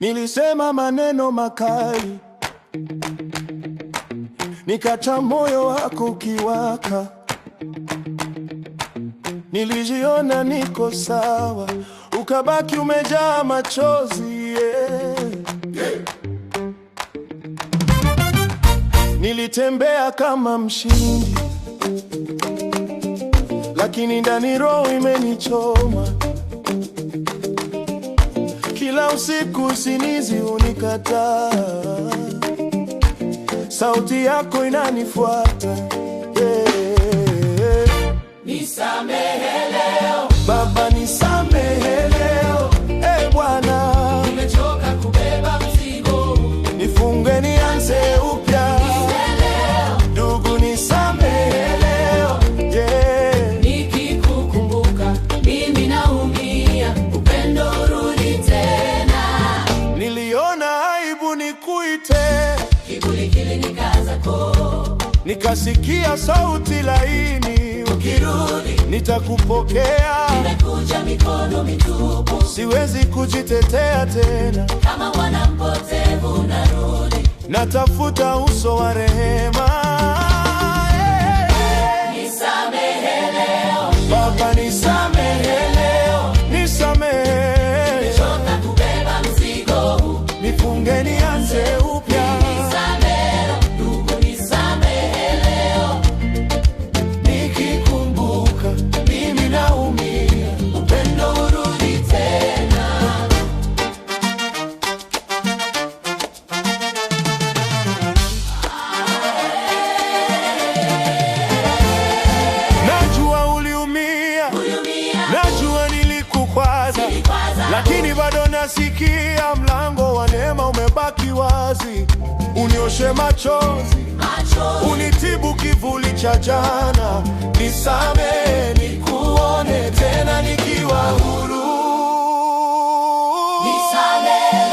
Nilisema maneno makali, nikacha moyo wako ukiwaka. Nilijiona niko sawa, ukabaki umejaa machozi, Nilitembea kama mshindi, lakini ndani roho imenichoma. Kila usiku usinizi unikataa, sauti yako inanifuata, Nisamehe leo Baba, nisamehe leo, Bwana, nimechoka kubeba mzigo, nifunge nianze upya. Ndugu, nisamehe leo, nikikukumbuka mimi naumia, upendo urudi tena. Niliona aibu nikuite, Kiburi kilinikaza koo, nikasikia sauti laini, ukirudi nitakupokea. nimekuja mikono mitupu, Siwezi kujitetea tena, kama mwana mpotevu narudi. natafuta uso wa rehema. Nisamehe leo Baba, nisamehe leo, nisamehe, nimechoka kubeba mzigo huu, nifunge nianze upya. nisamehe ndugu, nisamehe leo, Nikikumbuka mimi naumia, upendo urudi tena. najua uliumia, najua nilikukwaza, lakini bado nasikia mlango wa neema umebaki wazi. Unioshe machozi, unitibu kivuli cha jana, nisamehe nikuone tena nikiwa huru. Nisamehe